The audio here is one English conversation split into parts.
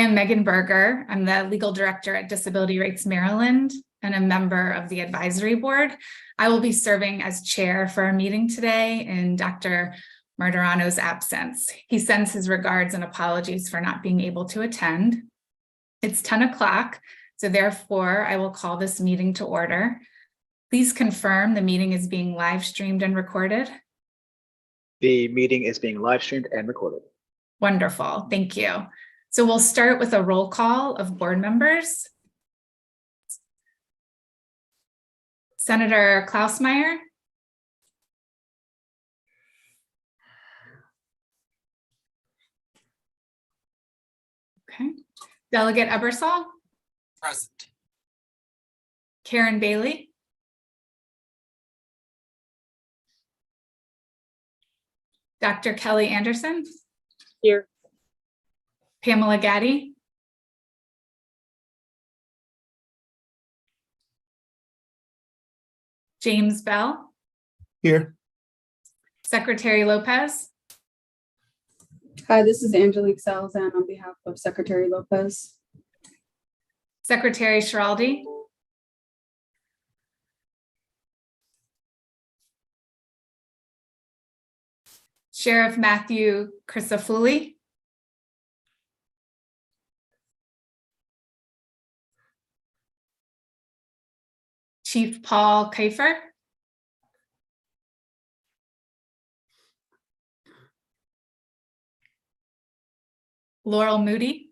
am Megan Berger. I'm the legal director at Disability Rights Maryland and a member of the advisory board. I will be serving as chair for our meeting today in Dr. Martirano's absence. He sends his regards and apologies for not being able to attend. It's 10 o'clock, so therefore I will call this meeting to order. Please confirm the meeting is being live streamed and recorded. The meeting is being live streamed and recorded. Wonderful, thank you. So we'll start with a roll call of board members. Senator Klausmeier. Okay. Delegate Ebersol. Present. Karen Bailey. Dr. Kelly Anderson. Here. Pamela Gaddy. James Bell. Here. Secretary Lopez. Hi, this is Angelique Salazan on behalf of Secretary Lopez. Secretary Schiraldi. Sheriff Matthew Crisafulli. Chief Paul Kiefer. Laurel Moody.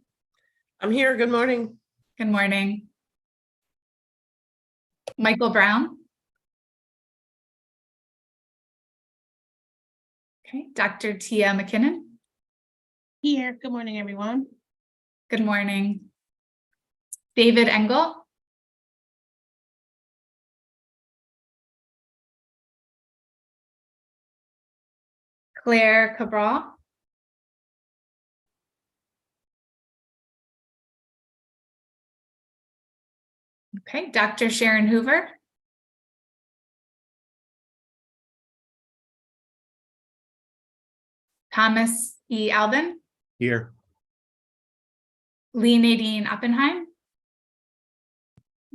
I'm here. Good morning. Good morning. Michael Brown. Okay, Dr. Tia McKinnon. Here. Good morning, everyone. Good morning. David Engel. Claire Cabral. Okay, Dr. Sharon Hoover. Thomas E. Albin. Here. Lee Nadine Oppenheim.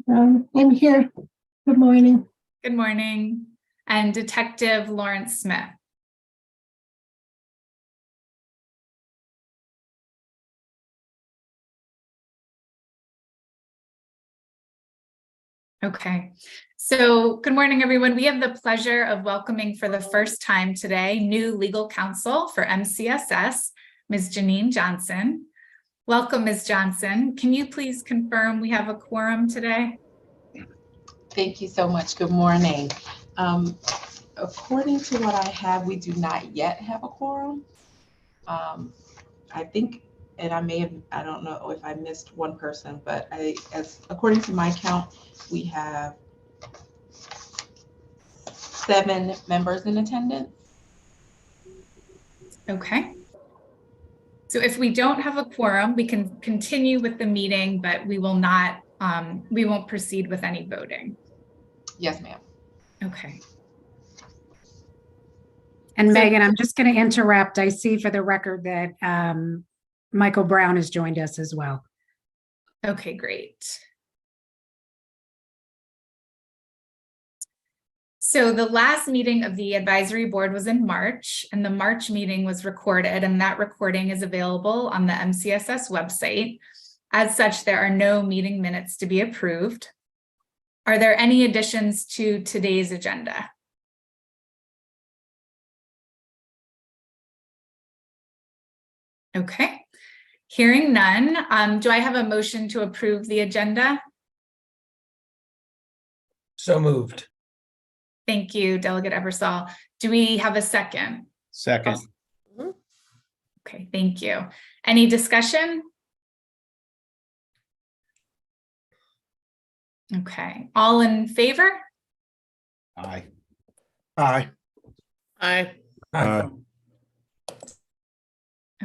I'm here. Good morning. Good morning. And Detective Lawrence Smith. Okay, so good morning, everyone. We have the pleasure of welcoming for the first time today new legal counsel for MCSS, Ms. Janine Johnson. Welcome, Ms. Johnson. Can you please confirm we have a quorum today? Thank you so much. Good morning. According to what I have, we do not yet have a quorum. I think, and I don't know if I missed one person, but according to my count, we have 7 members in attendance. Okay. So if we don't have a quorum, we can continue with the meeting, but we will not, we won't proceed with any voting. Yes, ma'am. Okay. And Megan, I'm just going to interrupt. I see for the record that Michael Brown has joined us as well. Okay, great. So the last meeting of the advisory board was in March, and the March meeting was recorded, and that recording is available on the MCSS website. As such, there are no meeting minutes to be approved. Are there any additions to today's agenda? Okay, hearing none, do I have a motion to approve the agenda? So moved. Thank you, Delegate Ebersol. Do we have a second? Second. Okay, thank you. Any discussion? Okay, all in favor? Aye. Aye. Aye. Aye.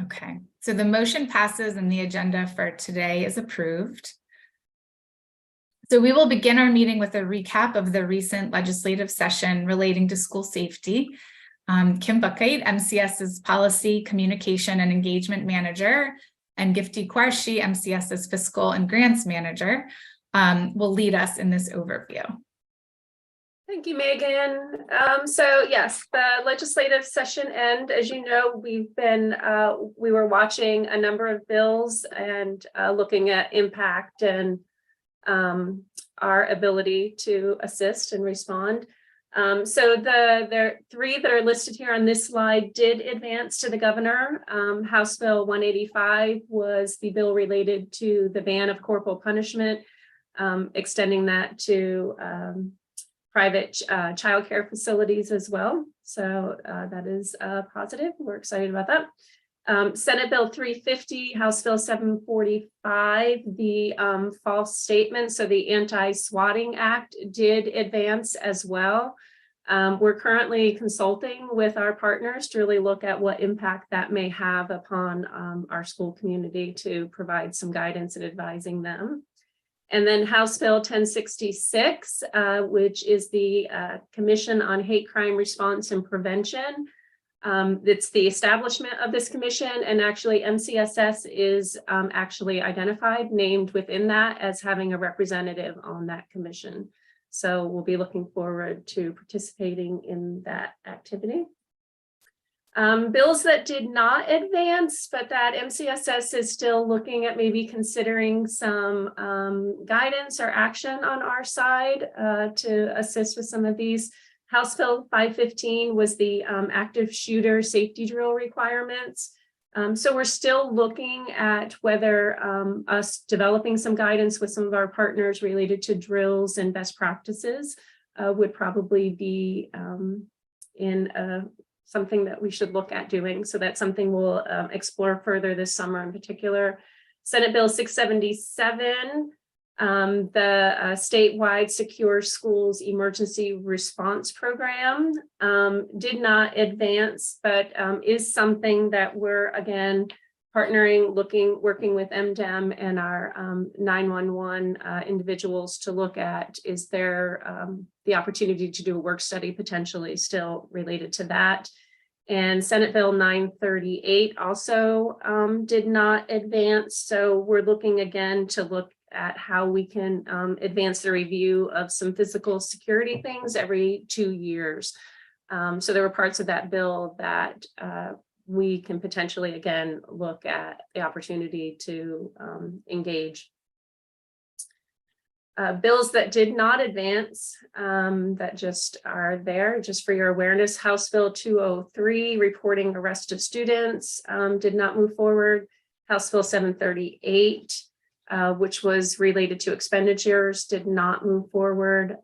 Okay, so the motion passes and the agenda for today is approved. So we will begin our meeting with a recap of the recent legislative session relating to school safety. Kim Buckheit, MCS's Policy, Communication, and Engagement Manager, and Gifty Quarshi, MCS's Fiscal and Grants Manager, will lead us in this overview. Thank you, Megan. So yes, the legislative session end, as you know, we were watching a number of bills and looking at impact and our ability to assist and respond. So the three that are listed here on this slide did advance to the governor. House Bill 185 was the bill related to the ban of corporal punishment, extending that to private childcare facilities as well. So that is positive. We're excited about that. Senate Bill 350, House Bill 745, the false statement, so the Anti-Swatting Act did advance as well. We're currently consulting with our partners to really look at what impact that may have upon our school community to provide some guidance and advising them. And then House Bill 1066, which is the Commission on Hate Crime Response and Prevention. It's the establishment of this commission, and actually MCSS is actually identified, named within that as having a representative on that commission. So we'll be looking forward to participating in that activity. Bills that did not advance, but that MCSS is still looking at maybe considering some guidance or action on our side to assist with some of these. House Bill 515 was the active shooter safety drill requirements. So we're still looking at whether us developing some guidance with some of our partners related to drills and best practices would probably be something that we should look at doing. So that's something we'll explore further this summer in particular. Senate Bill 677, the statewide secure schools emergency response program did not advance, but is something that we're again partnering, working with MDEM and our 911 individuals to look at, is there the opportunity to do a work study potentially still related to that. And Senate Bill 938 also did not advance. So we're looking again to look at how we can advance the review of some physical security things every 2 years. So there were parts of that bill that we can potentially, again, look at the opportunity to engage. Bills that did not advance, that just are there, just for your awareness. House Bill 203, reporting arrest of students, did not move forward. House Bill 738, which was related to expenditures, did not move forward.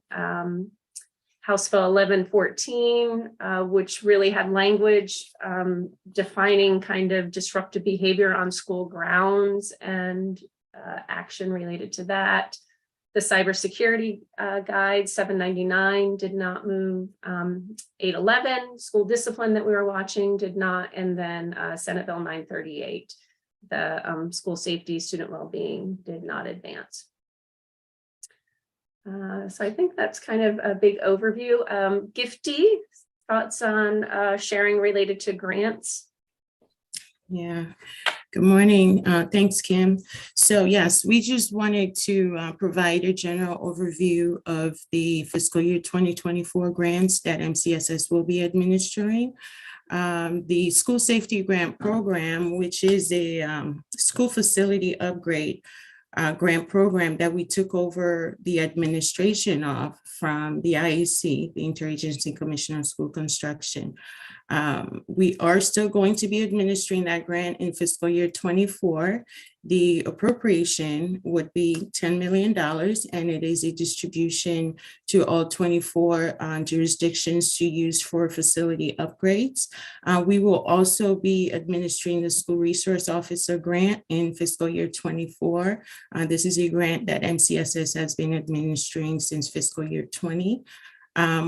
House Bill 1114, which really had language defining kind of disruptive behavior on school grounds and action related to that. The cybersecurity guide 799 did not move. 811, school discipline that we were watching, did not. And then Senate Bill 938, the school safety, student well-being, did not advance. So I think that's kind of a big overview. Gifty, thoughts on sharing related to grants? Yeah, good morning. Thanks, Kim. So yes, we just wanted to provide a general overview of the fiscal year 2024 grants that MCSS will be administering. The School Safety Grant Program, which is a school facility upgrade grant program that we took over the administration of from the IAC, the Interagency Commission on School Construction. We are still going to be administering that grant in fiscal year 24. The appropriation would be $10 million, and it is a distribution to all 24 jurisdictions to use for facility upgrades. We will also be administering the School Resource Officer grant in fiscal year 24. This is a grant that MCSS has been administering since fiscal year 20.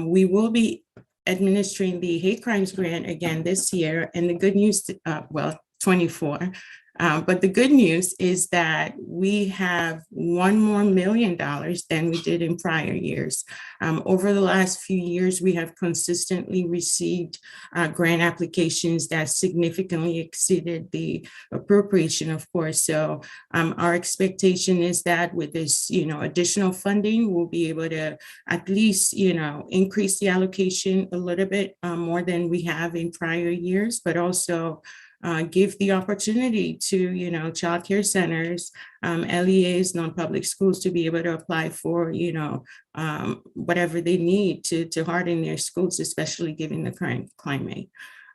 We will be administering the hate crimes grant again this year, and the good news, 24. But the good news is that we have $1 million more than we did in prior years. Over the last few years, we have consistently received grant applications that significantly exceeded the appropriation, of course. So our expectation is that with this, additional funding, we'll be able to at least, increase the allocation a little bit more than we have in prior years, but also give the opportunity to, childcare centers, LEAs, non-public schools to be able to apply for, whatever they need to harden their schools, especially given the current climate.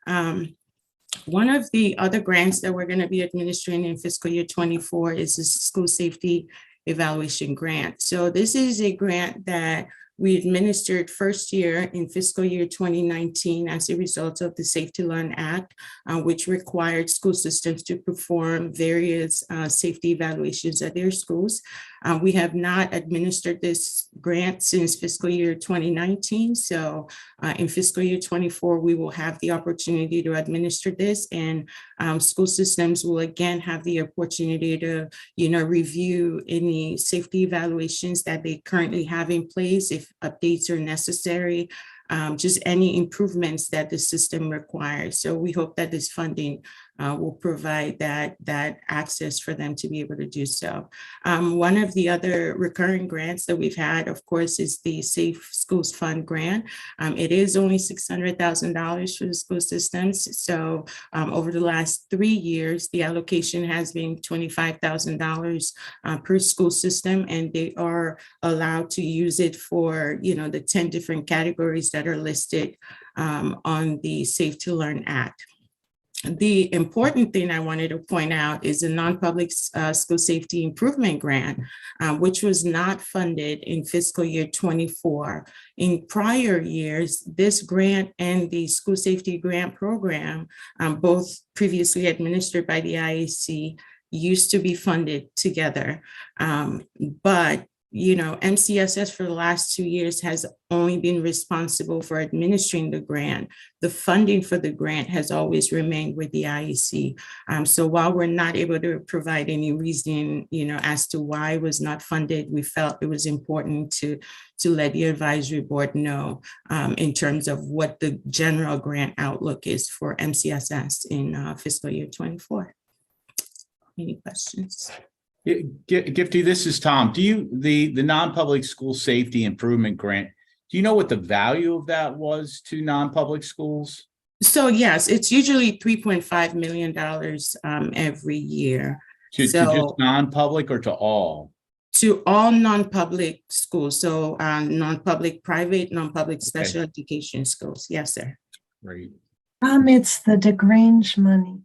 One of the other grants that we're going to be administering in fiscal year 24 is the school safety evaluation grant. So this is a grant that we administered first year in fiscal year 2019 as a result of the Safe to Learn Act, which required school systems to perform various safety evaluations at their schools. We have not administered this grant since fiscal year 2019. So in fiscal year 24, we will have the opportunity to administer this, and school systems will again have the opportunity to, review any safety evaluations that they currently have in place, if updates are necessary, just any improvements that the system requires. So we hope that this funding will provide that access for them to be able to do so. One of the other recurring grants that we've had, of course, is the Safe Schools Fund grant. It is only $600,000 for the school systems. So over the last 3 years, the allocation has been $25,000 per school system, and they are allowed to use it for, the 10 different categories that are listed on the Safe to Learn Act. The important thing I wanted to point out is a non-public school safety improvement grant, which was not funded in fiscal year 24. In prior years, this grant and the school safety grant program, both previously administered by the IAC, used to be funded together. But MCSS for the last 2 years has only been responsible for administering the grant. The funding for the grant has always remained with the IEC. So while we're not able to provide any reason, as to why it was not funded, we felt it was important to let the advisory board know in terms of what the general grant outlook is for MCSS in fiscal year 24. Any questions? Gifty, this is Tom. Do you, the non-public school safety improvement grant, do you know what the value of that was to non-public schools? So yes, it's usually $3.5 million every year. To just non-public or to all? To all non-public schools. So non-public private, non-public special education schools. Yes, sir. Great. It's the DeGrange money.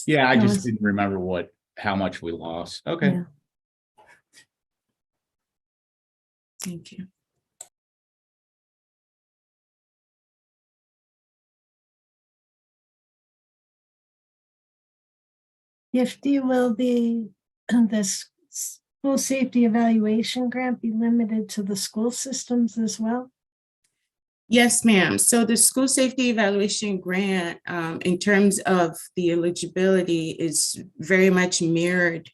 Yeah, I just didn't remember how much we lost. Okay. Yeah. Thank you. Will the school safety evaluation grant be limited to the school systems as well? Yes, ma'am. So the school safety evaluation grant, in terms of the eligibility, is very much mirrored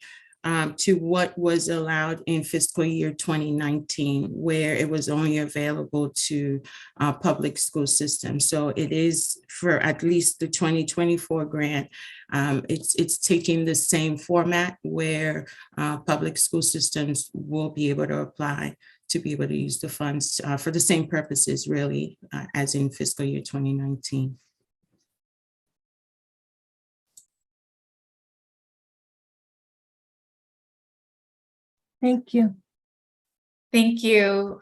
to what was allowed in fiscal year 2019, where it was only available to public school systems. So it is for at least the 2024 grant. It's taking the same format where public school systems will be able to apply to be able to use the funds for the same purposes, really, as in fiscal year 2019. Thank you. Thank you.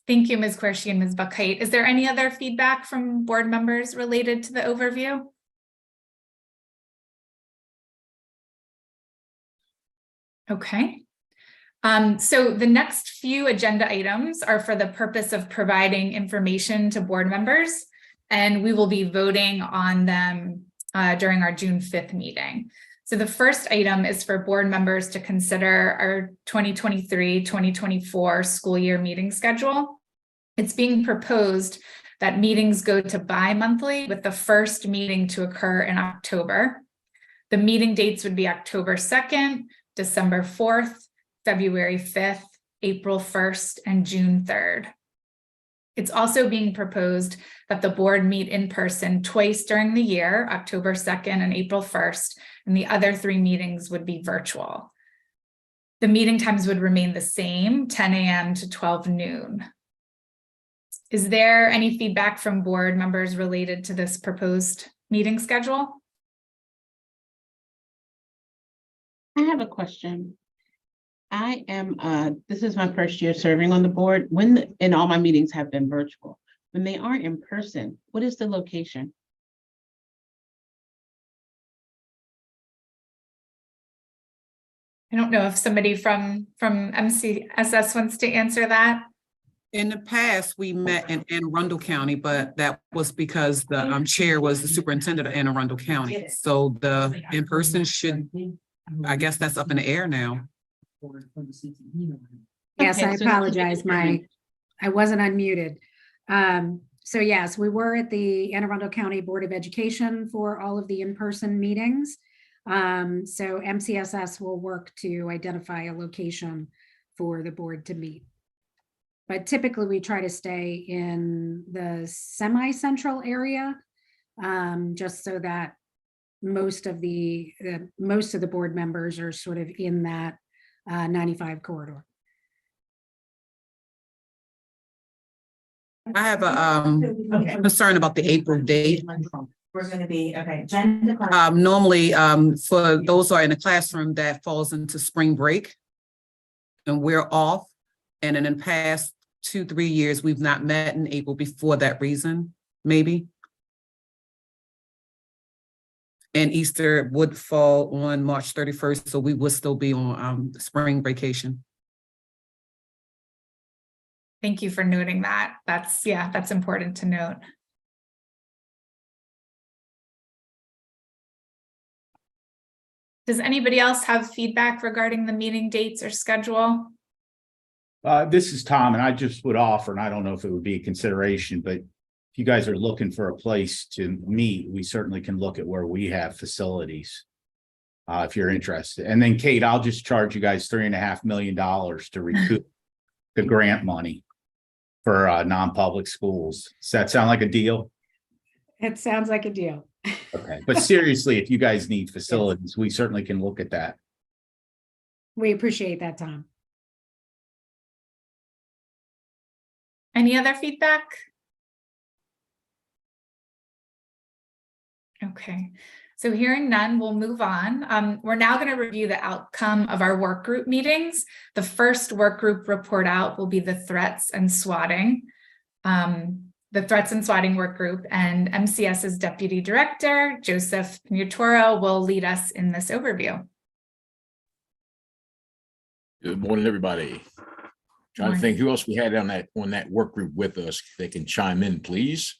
Thank you, Ms. Qureshi and Ms. Buckheit. Is there any other feedback from board members related to the overview? Okay. So the next few agenda items are for the purpose of providing information to board members, and we will be voting on them during our June 5th meeting. So the first item is for board members to consider our 2023-2024 school year meeting schedule. It's being proposed that meetings go to bi-monthly, with the first meeting to occur in October. The meeting dates would be October 2nd, December 4th, February 5th, April 1st, and June 3rd. It's also being proposed that the board meet in person twice during the year, October 2nd and April 1st, and the other 3 meetings would be virtual. The meeting times would remain the same, 10 a.m. to 12 noon. Is there any feedback from board members related to this proposed meeting schedule? I have a question. I am, this is my first year serving on the board and all my meetings have been virtual. When they are in person, what is the location? I don't know if somebody from MCSS wants to answer that. In the past, we met in Anne Arundel County, but that was because the chair was the superintendent of Anne Arundel County. So the in-person should, I guess that's up in the air now. Yes, Okay, I so- apologize. I wasn't unmuted. So yes, we were at the Anne Arundel County Board of Education for all of the in-person meetings. So MCSS will work to identify a location for the board to meet. But typically we try to stay in the semi-central area, just so that most of the board members are sort of in that 95 corridor. I have a concern about the April date. We're gonna be, okay. Normally, for those who are in the classroom, that falls into spring break. And we're off. And in the past 2-3 years, we've not met in April before that reason, maybe. And Easter would fall on March 31st, so we would still be on spring vacation. Thank you for noting that. That's important to note. Does anybody else have feedback regarding the meeting dates or schedule? This is Tom, and I just would offer, and I don't know if it would be a consideration, but if you guys are looking for a place to meet, we certainly can look at where we have facilities. If you're interested. And then Kate, I'll just charge you guys $3.5 million to recoup the grant money for non-public schools. Does that sound like a deal? It sounds like a deal. Okay, but seriously, if you guys need facilities, we certainly can look at that. We appreciate that, Tom. Any other feedback? Okay, so hearing none, we'll move on. We're now going to review the outcome of our work group meetings. The first work group report out will be the threats and swatting. The threats and swatting work group, and MCS's Deputy Director, Joseph Mutoro, will lead us in this overview. Good morning, everybody. Trying to think who else we had on that work group with us. They can chime in, please.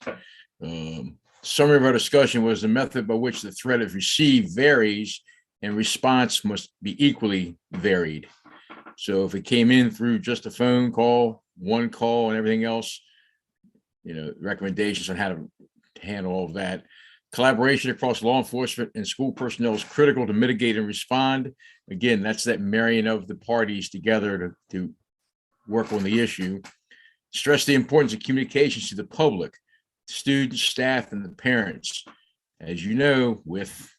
Summary of our discussion was the method by which the threat is received varies and response must be equally varied. So if it came in through just a phone call, one call and everything else, recommendations on how to handle all of that. Collaboration across law enforcement and school personnel is critical to mitigate and respond. Again, that's that marrying of the parties together to work on the issue. Stress the importance of communications to the public, students, staff, and the parents. As you know, with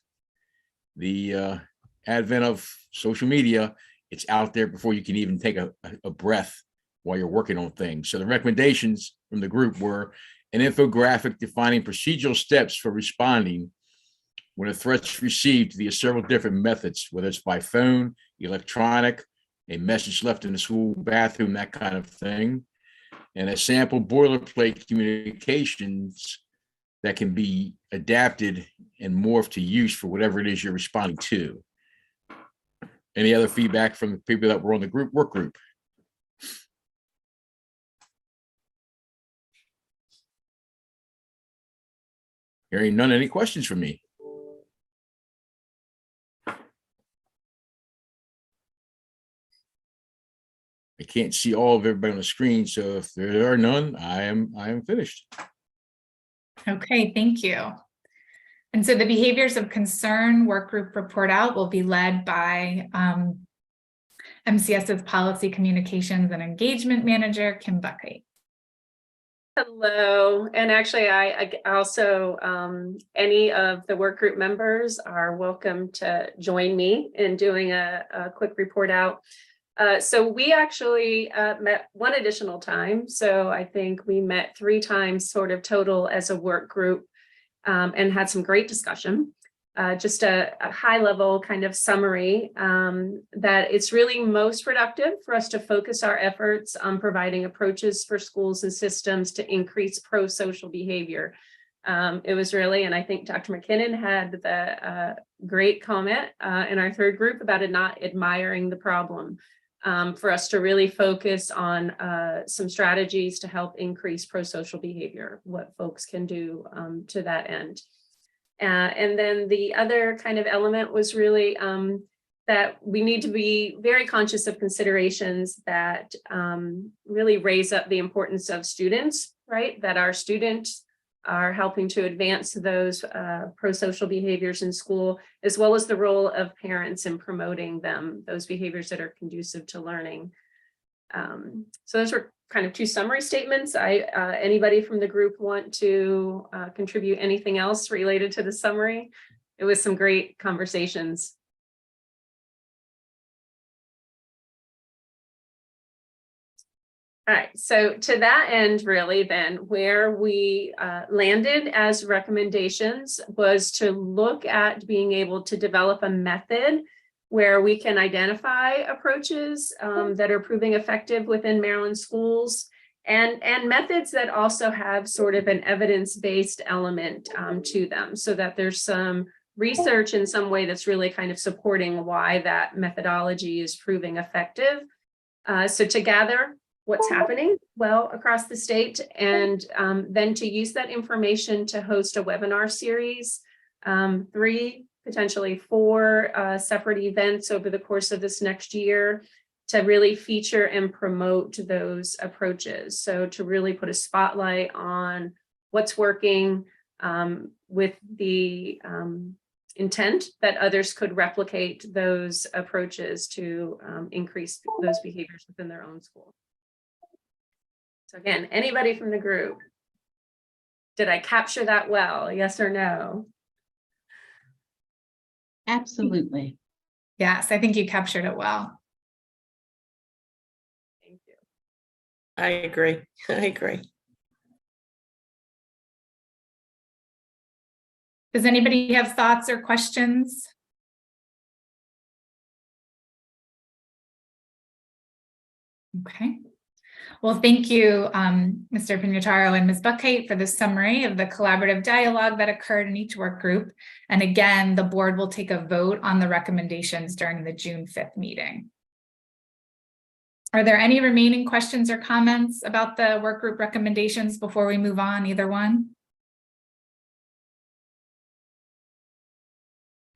the advent of social media, it's out there before you can even take a breath while you're working on things. So the recommendations from the group were an infographic defining procedural steps for responding when a threat's received via several different methods, whether it's by phone, electronic, a message left in the school bathroom, that kind of thing, and a sample boilerplate communications that can be adapted and morphed to use for whatever it is you're responding to. Any other feedback from the people that were on the work group? Hearing none, any questions for me? I can't see all of everybody on the screen, so if there are none, I am finished. Okay, thank you. And so the behaviors of concern work group report out will be led by MCS's Policy Communications and Engagement Manager, Kim Buckheit. Hello, and actually I also, any of the work group members are welcome to join me in doing a quick report out. So we actually met one additional time. So I think we met 3 times sort of total as a work group and had some great discussion. Just a high level kind of summary that it's really most productive for us to focus our efforts on providing approaches for schools and systems to increase pro-social behavior. It was really, and I think Dr. McKinnon had the great comment in our third group about it not admiring the problem. For us to really focus on some strategies to help increase pro-social behavior, what folks can do to that end. And then the other kind of element was really that we need to be very conscious of considerations that really raise up the importance of students, right? That our students are helping to advance those pro-social behaviors in school, as well as the role of parents in promoting them, those behaviors that are conducive to learning. So those were kind of 2 summary statements. Anybody from the group want to contribute anything else related to the summary? It was some great conversations. All right, so to that end, really then, where we landed as recommendations was to look at being able to develop a method where we can identify approaches that are proving effective within Maryland schools and methods that also have sort of an evidence-based element to them, so that there's some research in some way that's really kind of supporting why that methodology is proving effective. So to gather what's happening well across the state, and then to use that information to host a webinar series, 3, potentially 4 separate events over the course of this next year to really feature and promote those approaches. So to really put a spotlight on what's working with the intent that others could replicate those approaches to increase those behaviors within their own school. So again, anybody from the group, did I capture that well? Yes or no? Absolutely. Yes, I think you captured it well. Thank you. I agree. I agree. Does anybody have thoughts or questions? Okay. Well, thank you, Mr. Pignataro and Ms. Buckheit, for the summary of the collaborative dialogue that occurred in each work group. And again, the board will take a vote on the recommendations during the June 5th meeting. Are there any remaining questions or comments about the work group recommendations before we move on, either one?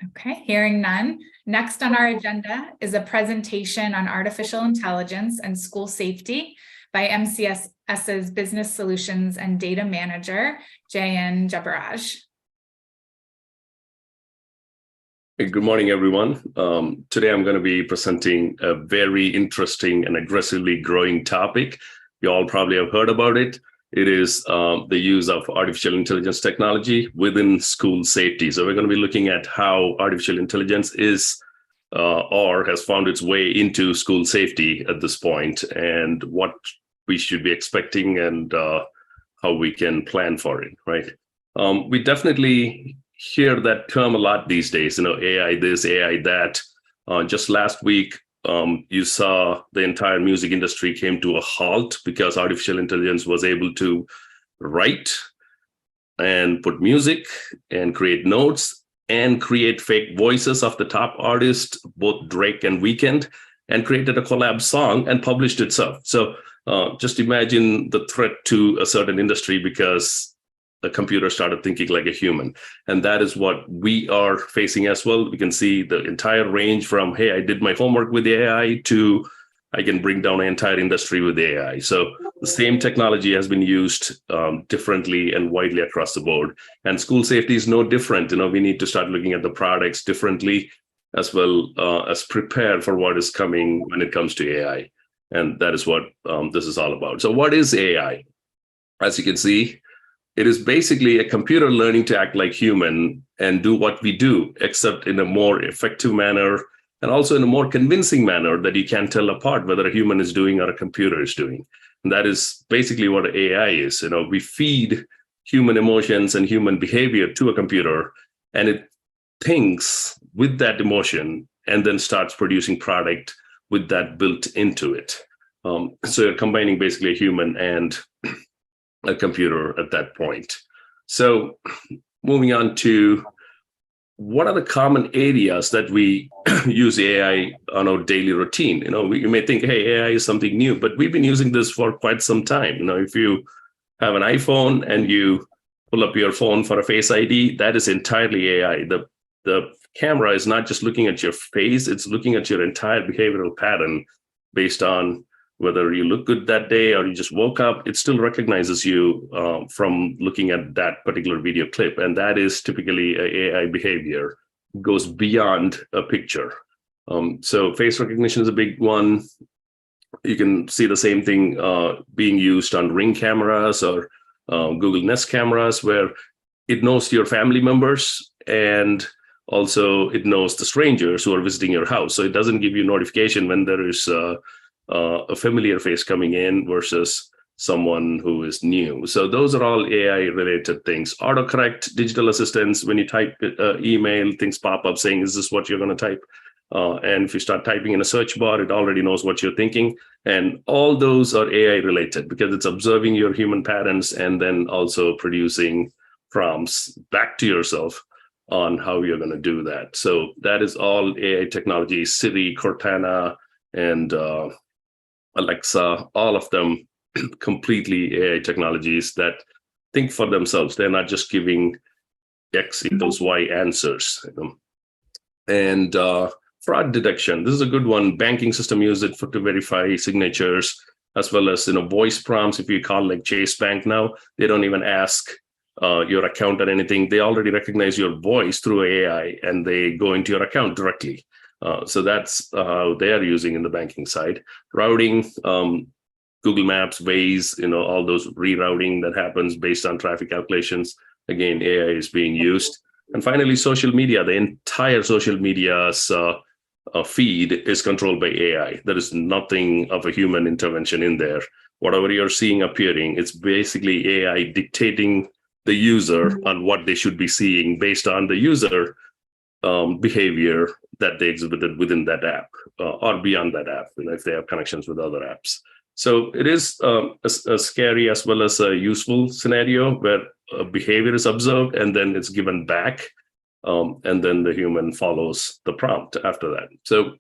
Okay, hearing none. Next on our agenda is a presentation on artificial intelligence and school safety by MCSS's Business Solutions and Data Manager, Jayan Jabaraj. Hey, good morning, everyone. Today I'm going to be presenting a very interesting and aggressively growing topic. You all probably have heard about it. It is the use of artificial intelligence technology within school safety. So we're going to be looking at how artificial intelligence is or has found its way into school safety at this point, and what we should be expecting and how we can plan for it, right? We definitely hear that term a lot these days, AI this, AI that. Just last week, you saw the entire music industry came to a halt because artificial intelligence was able to write and put music and create notes and create fake voices of the top artists, both Drake and Weeknd, and created a collab song and published itself. So just imagine the threat to a certain industry because the computer started thinking like a human. And that is what we are facing as well. We can see the entire range from, hey, I did my homework with the AI, to I can bring down an entire industry with AI. So the same technology has been used differently and widely across the board. And school safety is no different. We need to start looking at the products differently, as well as prepare for what is coming when it comes to AI. And that is what this is all about. So what is AI? As you can see, it is basically a computer learning to act like human and do what we do, except in a more effective manner and also in a more convincing manner that you can tell apart whether a human is doing or a computer is doing. And that is basically what AI is. We feed human emotions and human behavior to a computer, and it thinks with that emotion and then starts producing product with that built into it. So you're combining basically a human and a computer at that point. So moving on to what are the common areas that we use AI on our daily routine? You may think, hey, AI is something new, but we've been using this for quite some time. If you have an iPhone and you pull up your phone for a Face ID, that is entirely AI. The camera is not just looking at your face, it's looking at your entire behavioral pattern based on whether you look good that day or you just woke up. It still recognizes you from looking at that particular video clip. And that is typically AI behavior, goes beyond a picture. So face recognition is a big one. You can see the same thing being used on Ring cameras or Google Nest cameras, where it knows your family members and also it knows the strangers who are visiting your house. So it doesn't give you notification when there is a familiar face coming in versus someone who is new. So those are all AI related things. Autocorrect, digital assistants, when you type email, things pop up saying, is this what you're going to type? And if you start typing in a search bar, it already knows what you're thinking. And all those are AI related because it's observing your human patterns and then also producing prompts back to yourself on how you're going to do that. So that is all AI technology. Siri, Cortana, and Alexa, all of them completely AI technologies that think for themselves. They're not just giving X equals Y answers. And fraud detection, this is a good one. Banking system use it to verify signatures, as well as voice prompts. If you call like Chase Bank now, they don't even ask your account or anything. They already recognize your voice through AI and they go into your account directly. So that's how they are using in the banking side. Routing, Google Maps, Waze, all those rerouting that happens based on traffic calculations. Again, AI is being used. And finally, social media. The entire social media's feed is controlled by AI. There is nothing of a human intervention in there. Whatever you're seeing appearing, it's basically AI dictating the user on what they should be seeing based on the user behavior that they exhibited within that app or beyond that app, if they have connections with other apps. So it is a scary as well as a useful scenario where behavior is observed and then it's given back, and then the human follows the prompt after that. So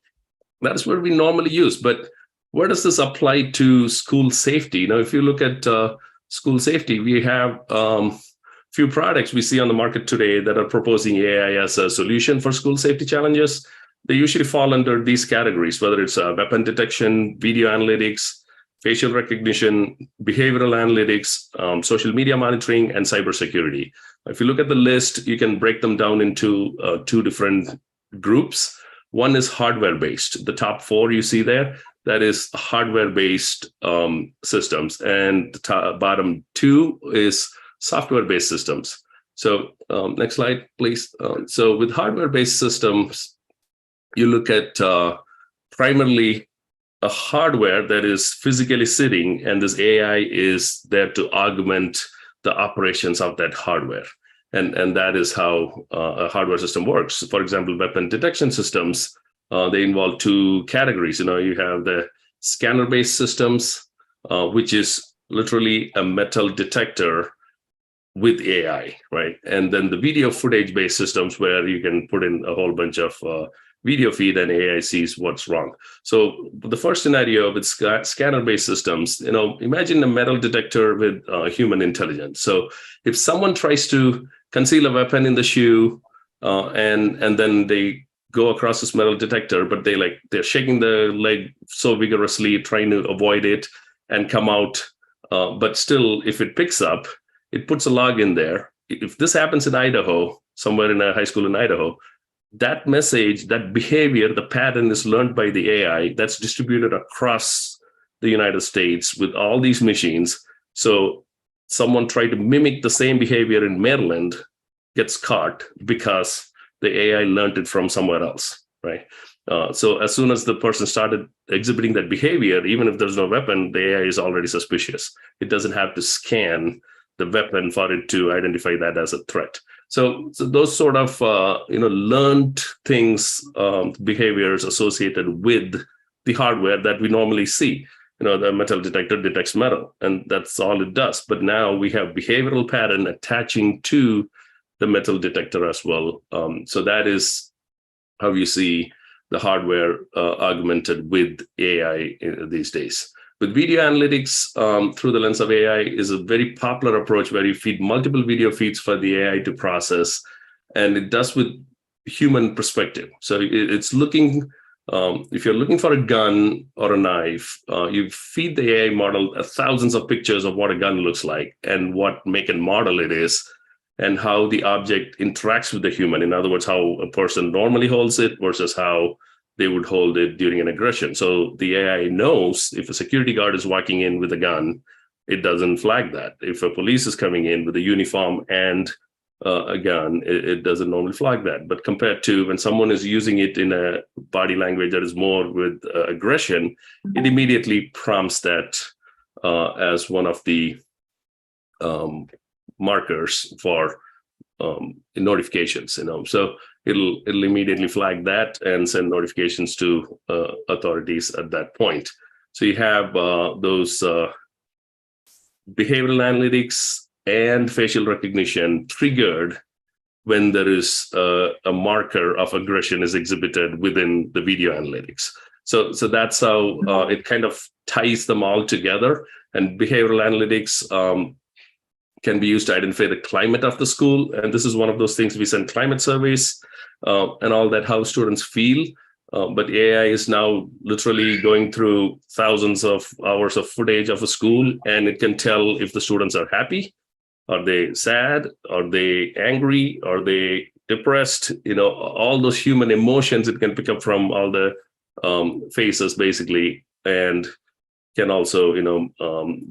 that's what we normally use. But where does this apply to school safety? If you look at school safety, we have few products we see on the market today that are proposing AI as a solution for school safety challenges. They usually fall under these categories, whether it's weapon detection, video analytics, facial recognition, behavioral analytics, social media monitoring, and cybersecurity. If you look at the list, you can break them down into two different groups. One is hardware-based. The top four you see there, that is hardware-based systems. And the bottom two is software-based systems. So next slide, please. So with hardware-based systems, you look at primarily a hardware that is physically sitting, and this AI is there to augment the operations of that hardware. And that is how a hardware system works. For example, weapon detection systems, they involve two categories. You have the scanner-based systems, which is literally a metal detector with AI, right? And then the video footage-based systems where you can put in a whole bunch of video feed and AI sees what's wrong. So the first scenario with scanner-based systems, imagine a metal detector with human intelligence. So if someone tries to conceal a weapon in the shoe and then they go across this metal detector, but they're shaking the leg so vigorously, trying to avoid it and come out. But still, if it picks up, it puts a log in there. If this happens in Idaho, somewhere in a high school in Idaho, that message, that behavior, the pattern is learned by the AI that's distributed across the United States with all these machines. So someone tried to mimic the same behavior in Maryland, gets caught because the AI learned it from somewhere else, right? So as soon as the person started exhibiting that behavior, even if there's no weapon, the AI is already suspicious. It doesn't have to scan the weapon for it to identify that as a threat. So those sort of learned things, behaviors associated with the hardware that we normally see. The metal detector detects metal, and that's all it does. But now we have behavioral pattern attaching to the metal detector as well. So that is how you see the hardware augmented with AI these days. With video analytics through the lens of AI is a very popular approach where you feed multiple video feeds for the AI to process, and it does with human perspective. So it's looking, if you're looking for a gun or a knife, you feed the AI model thousands of pictures of what a gun looks like and what make and model it is, and how the object interacts with the human. In other words, how a person normally holds it versus how they would hold it during an aggression. So the AI knows if a security guard is walking in with a gun, it doesn't flag that. If a police is coming in with a uniform and a gun, it doesn't normally flag that. But compared to when someone is using it in a body language that is more with aggression, it immediately prompts that as one of the markers for notifications. So it'll immediately flag that and send notifications to authorities at that point. So you have those behavioral analytics and facial recognition triggered when there is a marker of aggression is exhibited within the video analytics. So that's how it kind of ties them all together. And behavioral analytics can be used to identify the climate of the school. And this is one of those things we send climate surveys and all that, how students feel. But AI is now literally going through thousands of hours of footage of a school, and it can tell if the students are happy, are they sad, are they angry, are they depressed, all those human emotions it can pick up from all the faces basically, and can also,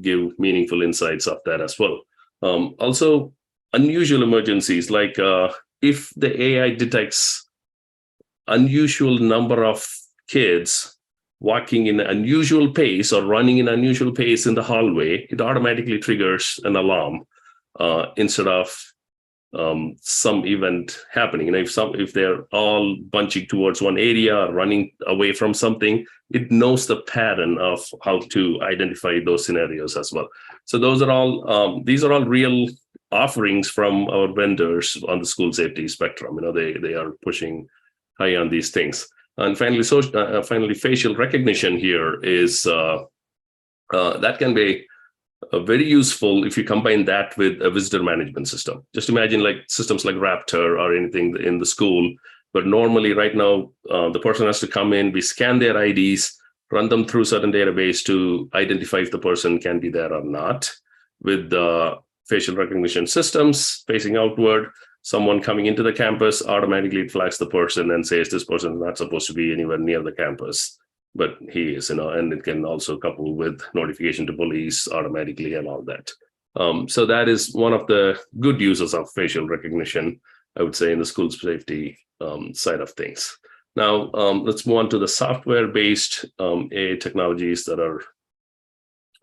give meaningful insights of that as well. Also, unusual emergencies, like if the AI detects unusual number of kids walking in an unusual pace or running in unusual pace in the hallway, it automatically triggers an alarm instead of some event happening. And if they're all bunching towards one area or running away from something, it knows the pattern of how to identify those scenarios as well. So those are all these are all real offerings from our vendors on the school safety spectrum. They are pushing high on these things. And finally, facial recognition here is that can be very useful if you combine that with a visitor management system. Just imagine like systems like Raptor or anything in the school, but normally right now, the person has to come in, we scan their IDs, run them through certain database to identify if the person can be there or not. With the facial recognition systems facing outward, someone coming into the campus, automatically it flags the person and says this person is not supposed to be anywhere near the campus, but he is, and it can also couple with notification to police automatically and all that. So that is one of the good uses of facial recognition, I would say, in the school safety side of things. Now, let's move on to the software-based AI technologies that are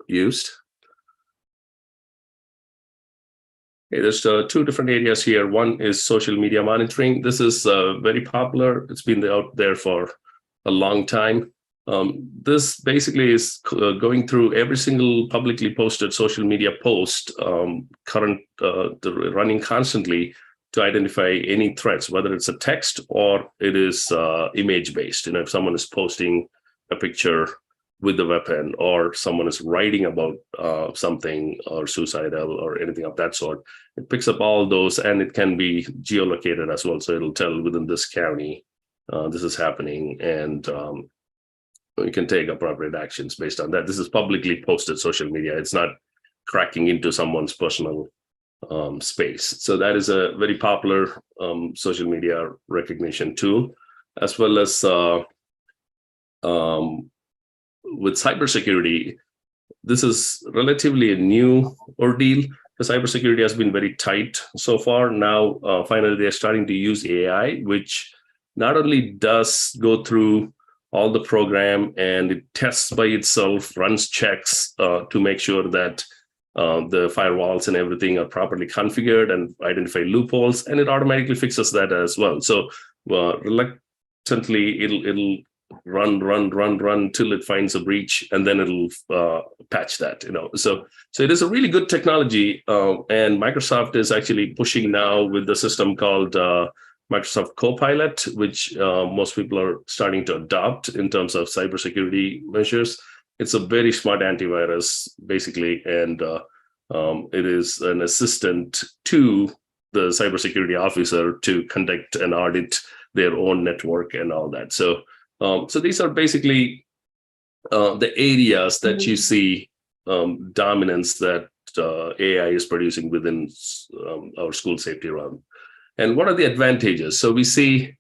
used. Okay, there's two different areas here. One is social media monitoring. This is very popular. It's been out there for a long time. This basically is going through every single publicly posted social media post, running constantly to identify any threats, whether it's a text or it is image-based. If someone is posting a picture with the weapon, or someone is writing about something or suicidal or anything of that sort, it picks up all those, and it can be geolocated as well. So it'll tell within this county this is happening, and we can take appropriate actions based on that. This is publicly posted social media. It's not cracking into someone's personal space. So that is a very popular social media recognition tool, as well as with cybersecurity. This is relatively a new ordeal. The cybersecurity has been very tight so far. Now, finally, they're starting to use AI, which not only does go through all the program and it tests by itself, runs checks to make sure that the firewalls and everything are properly configured and identify loopholes, and it automatically fixes that as well. So reluctantly, it'll run till it finds a breach, and then it'll patch that. So it is a really good technology, and Microsoft is actually pushing now with the system called Microsoft Copilot, which most people are starting to adopt in terms of cybersecurity measures. It's a very smart antivirus, basically, and it is an assistant to the cybersecurity officer to conduct and audit their own network and all that. So these are basically the areas that you see dominance that AI is producing within our school safety realm. And what are the advantages? So we see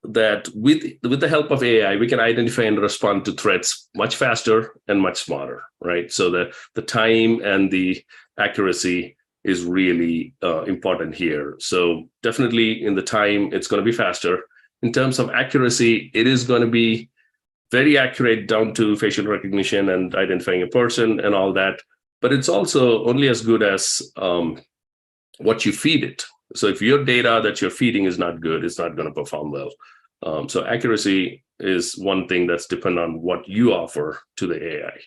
that with the help of AI, we can identify and respond to threats much faster and much smarter, right? So the time and the accuracy is really important here. So definitely in the time, it's going to be faster. In terms of accuracy, it is going to be very accurate down to facial recognition and identifying a person and all that. But it's also only as good as what you feed it. So if your data that you're feeding is not good, it's not going to perform well. So accuracy is one thing that's dependent on what you offer to the AI.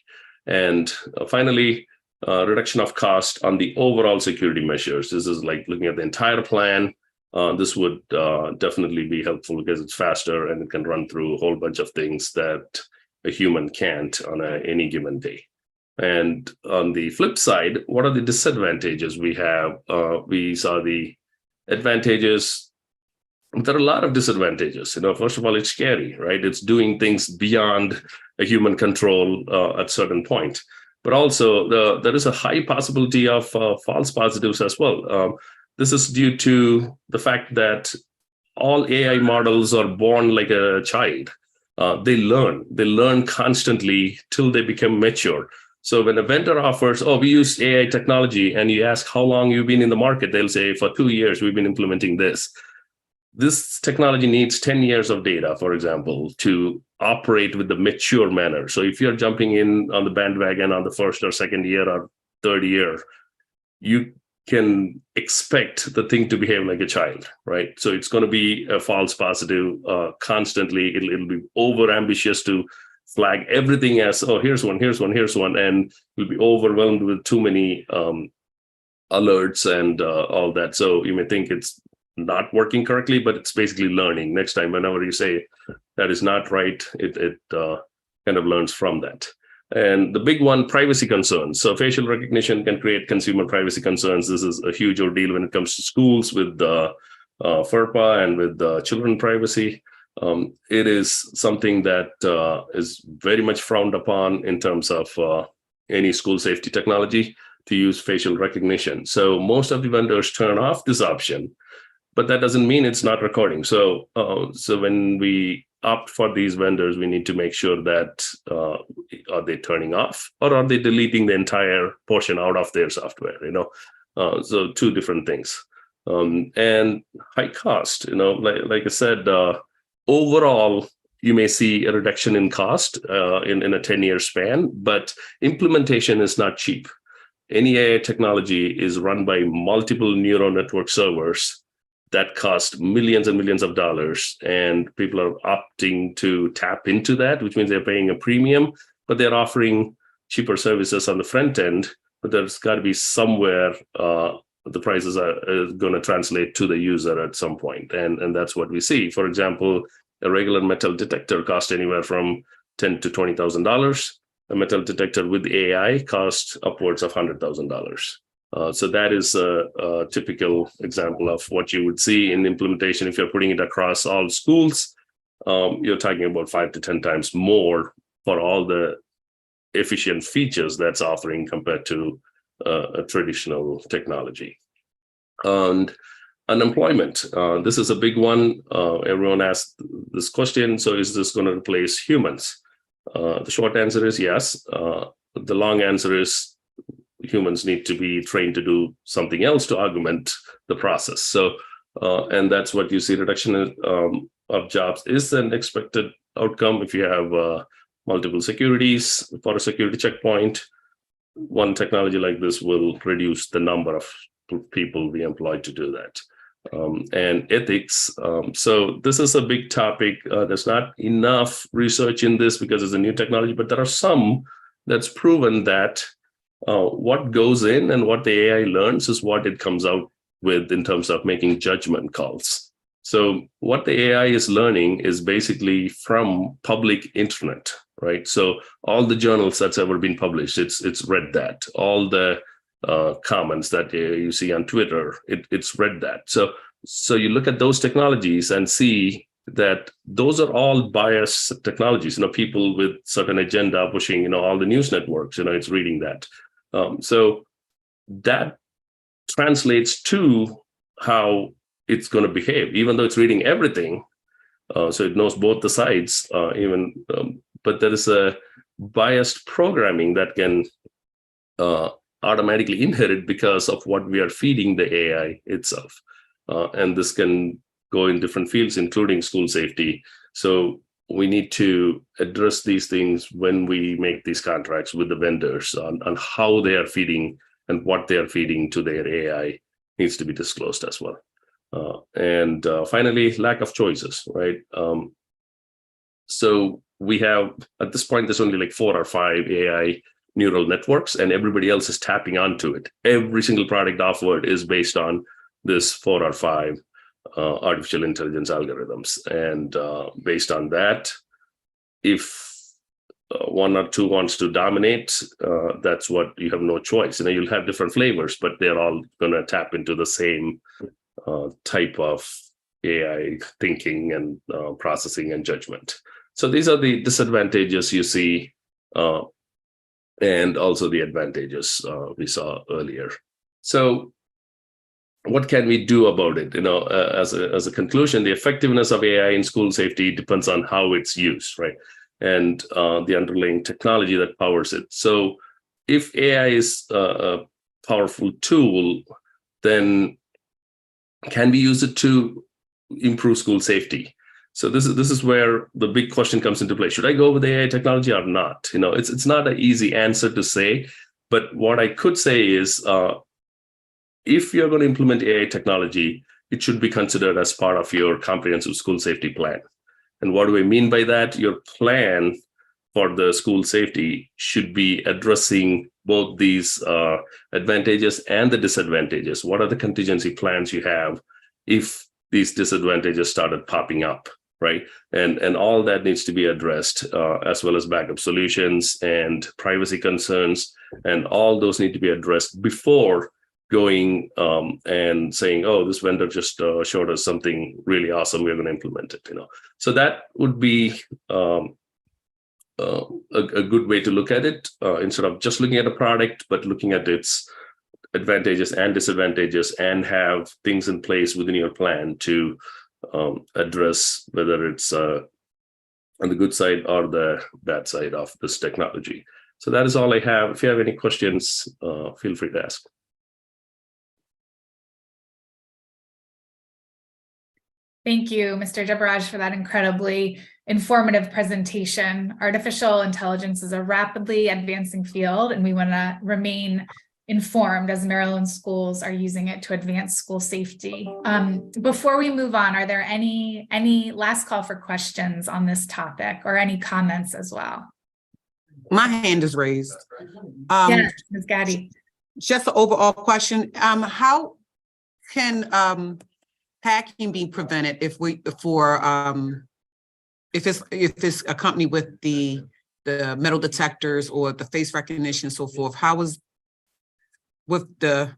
And finally, reduction of cost on the overall security measures. This is like looking at the entire plan. This would definitely be helpful because it's faster and it can run through a whole bunch of things that a human can't on any given day. And on the flip side, what are the disadvantages we have? We saw the advantages. There are a lot of disadvantages. First of all, it's scary, right? It's doing things beyond a human control at a certain point. But also, there is a high possibility of false positives as well. This is due to the fact that all AI models are born like a child. They learn constantly till they become mature. So when a vendor offers, we use AI technology, and you ask how long you've been in the market, they'll say, for 2 years, we've been implementing this. This technology needs 10 years of data, for example, to operate with the mature manner. So if you're jumping in on the bandwagon on the first or second year or third year, you can expect the thing to behave like a child, right? So it's going to be a false positive constantly. It'll be over ambitious to flag everything as, here's one, and you'll be overwhelmed with too many alerts and all that. So you may think it's not working correctly, but it's basically learning. Next time, whenever you say that is not right, it kind of learns from that. And the big one, privacy concerns. So facial recognition can create consumer privacy concerns. This is a huge ordeal when it comes to schools with FERPA and with children privacy. It is something that is very much frowned upon in terms of any school safety technology to use facial recognition. So most of the vendors turn off this option, but that doesn't mean it's not recording. So when we opt for these vendors, we need to make sure that are they turning off or are they deleting the entire portion out of their software? So two different things. And high cost. Like I said. Overall, you may see a reduction in cost in a 10-year span, but implementation is not cheap. Any AI technology is run by multiple neural network servers that cost millions and millions of dollars, and people are opting to tap into that, which means they're paying a premium, but they're offering cheaper services on the front end, but there's got to be somewhere the prices are going to translate to the user at some point. And that's what we see. For example, a regular metal detector costs anywhere from $10,000 to $20,000. A metal detector with AI costs upwards of $100,000. So that is a typical example of what you would see in implementation. If you're putting it across all schools, you're talking about 5 to 10 times more for all the efficient features that's offering compared to a traditional technology. And unemployment, this is a big one. Everyone asked this question. So is this going to replace humans? The short answer is yes. The long answer is humans need to be trained to do something else to augment the process. So, and that's what you see, reduction of jobs is an expected outcome. If you have multiple securities for a security checkpoint, one technology like this will reduce the number of people we employ to do that. And ethics. So this is a big topic. There's not enough research in this because it's a new technology, but there are some that's proven that what goes in and what the AI learns is what it comes out with in terms of making judgment calls. So what the AI is learning is basically from public internet, right? So all the journals that's ever been published, it's read that. All the comments that you see on Twitter, it's read that. So you look at those technologies and see that those are all biased technologies. People with certain agenda pushing, all the news networks, it's reading that. So that translates to how it's going to behave, even though it's reading everything. So it knows both the sides, but there is a biased programming that can automatically inherit because of what we are feeding the AI itself. And this can go in different fields, including school safety. So we need to address these things when we make these contracts with the vendors on how they are feeding and what they are feeding to their AI needs to be disclosed as well. And finally, lack of choices, right? So we have, at this point, there's only like 4 or 5 AI neural networks, and everybody else is tapping onto it. Every single product offered is based on this 4 or 5 artificial intelligence algorithms. And based on that, if 1 or 2 wants to dominate, that's what you have no choice. You'll have different flavors, but they're all going to tap into the same type of AI thinking and processing and judgment. So these are the disadvantages you see, and also the advantages we saw earlier. So what can we do about it? As a conclusion, the effectiveness of AI in school safety depends on how it's used, right? And the underlying technology that powers it. So if AI is a powerful tool, then can we use it to improve school safety? So this is where the big question comes into play. Should I go with AI technology or not? It's not an easy answer to say, but what I could say is, if you're going to implement AI technology, it should be considered as part of your comprehensive school safety plan. And what do I mean by that? Your plan for the school safety should be addressing both these advantages and the disadvantages. What are the contingency plans you have if these disadvantages started popping up, right? And all that needs to be addressed, as well as backup solutions and privacy concerns. And all those need to be addressed before going and saying, oh, this vendor just showed us something really awesome, we're going to implement it. So that would be a good way to look at it, instead of just looking at a product, but looking at its advantages and disadvantages, and have things in place within your plan to address whether it's on the good side or the bad side of this technology. So that is all I have. If you have any questions, feel free to ask. Thank you, Mr. Jabaraj, for that incredibly informative presentation. Artificial intelligence is a rapidly advancing field, and we want to remain informed as Maryland schools are using it to advance school safety. Before we move on, are there any last call for questions on this topic, or any comments as well? My hand is raised. Yes, Ms. Gaddy. Just an overall question. How can hacking be prevented if it's accompanied with the metal detectors or the face recognition and so forth? How is with the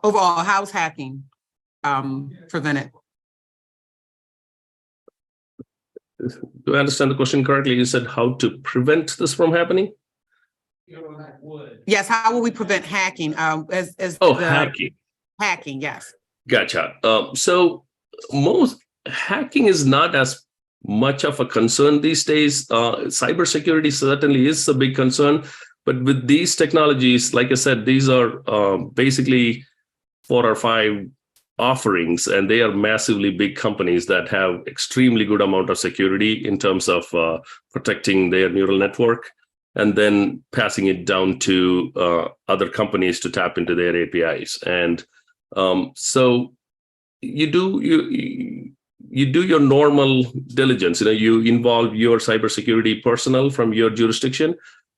Overall, how's hacking prevented? Do I understand the question correctly? You said how to prevent this from happening? Yes, how will we prevent hacking? Hacking. Hacking, yes. Gotcha. So most hacking is not as much of a concern these days. Cybersecurity certainly is a big concern, but with these technologies, like I said, these are basically 4 or 5 offerings, and they are massively big companies that have extremely good amount of security in terms of protecting their neural network, and then passing it down to other companies to tap into their APIs. And so you do your normal diligence. You involve your cybersecurity personnel from your jurisdiction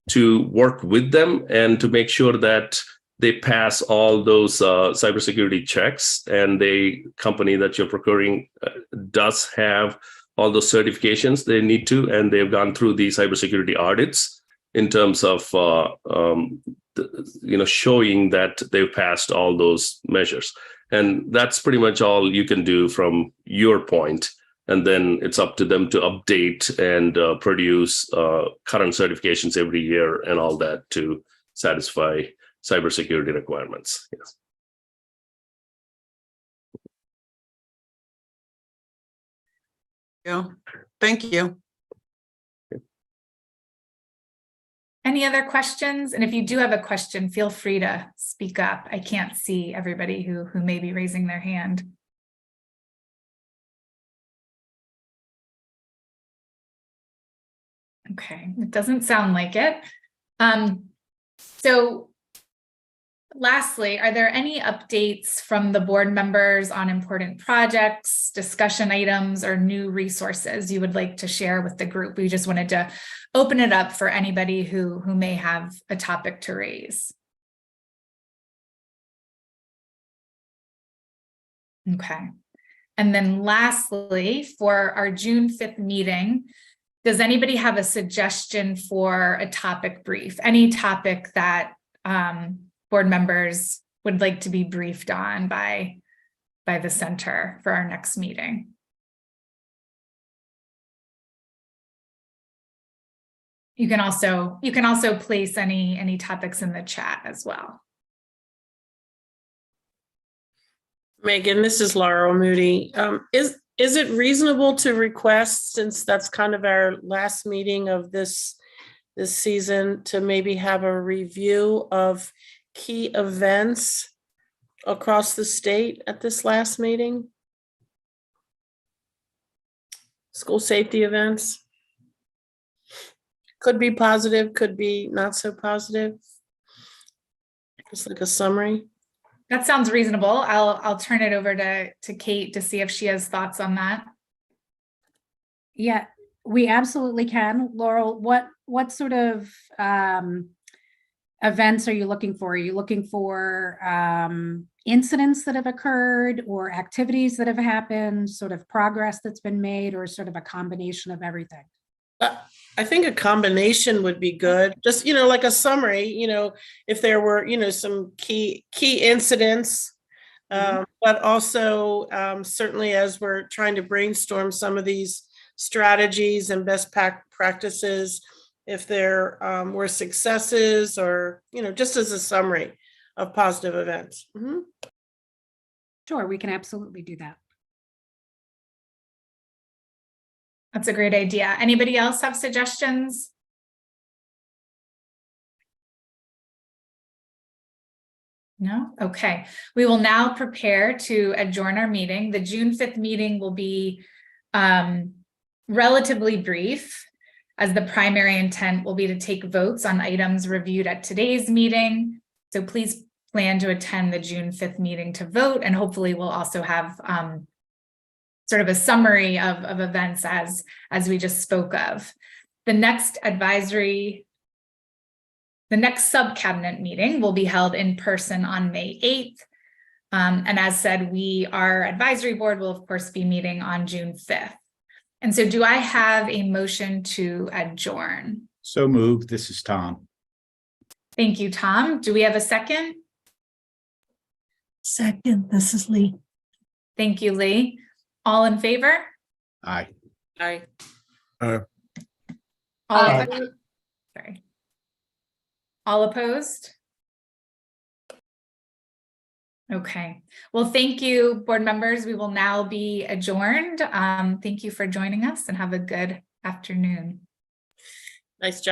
to work with them and to make sure that they pass all those cybersecurity checks, and the company that you're procuring does have all those certifications they need to, and they've gone through the cybersecurity audits in terms of showing that they've passed all those measures. And that's pretty much all you can do from your point. And then it's up to them to update and produce current certifications every year and all that to satisfy cybersecurity requirements. Yes. Yeah. Thank you. Any other questions? And if you do have a question, feel free to speak up. I can't see everybody who may be raising their hand. Okay, it doesn't sound like it. So lastly, are there any updates from the board members on important projects, discussion items, or new resources you would like to share with the group? We just wanted to open it up for anybody who may have a topic to raise. Okay. And then lastly, for our June 5th meeting, does anybody have a suggestion for a topic brief? Any topic that board members would like to be briefed on by the center for our next meeting? You can also place any topics in the chat as well. Megan, this is Laura Moody. Is it reasonable to request, since that's kind of our last meeting of this season, to maybe have a review of key events across the state at this last meeting? School safety events. Could be positive, could be not so positive. Just like a summary. That sounds reasonable. I'll turn it over to Kate to see if she has thoughts on that. Yeah, we absolutely can. Laurel, what sort of events are you looking for? Are you looking for incidents that have occurred or activities that have happened, sort of progress that's been made, or sort of a combination of everything? I think a combination would be good. Just, like a summary, if there were, some key incidents, but also certainly as we're trying to brainstorm some of these strategies and best practices, if there were successes or, just as a summary of positive events. Mm-hmm. Sure, we can absolutely do that. That's a great idea. Anybody else have suggestions? No? Okay. We will now prepare to adjourn our meeting. The June 5th meeting will be relatively brief, as the primary intent will be to take votes on items reviewed at today's meeting. So please plan to attend the June 5th meeting to vote, and hopefully we'll also have sort of a summary of events as we just spoke of. The next subcabinet meeting will be held in person on May 8th. And as said, our advisory board will of course be meeting on June 5th. And so do I have a motion to adjourn? So moved. This is Tom. Thank you, Tom. Do we have a second? Second, this is Lee. Thank you, Lee. All in favor? Aye. Aye. All Aye. opposed? Sorry. All opposed? Okay, well, thank you, board members. We will now be adjourned. Thank you for joining us and have a good afternoon. Nice job.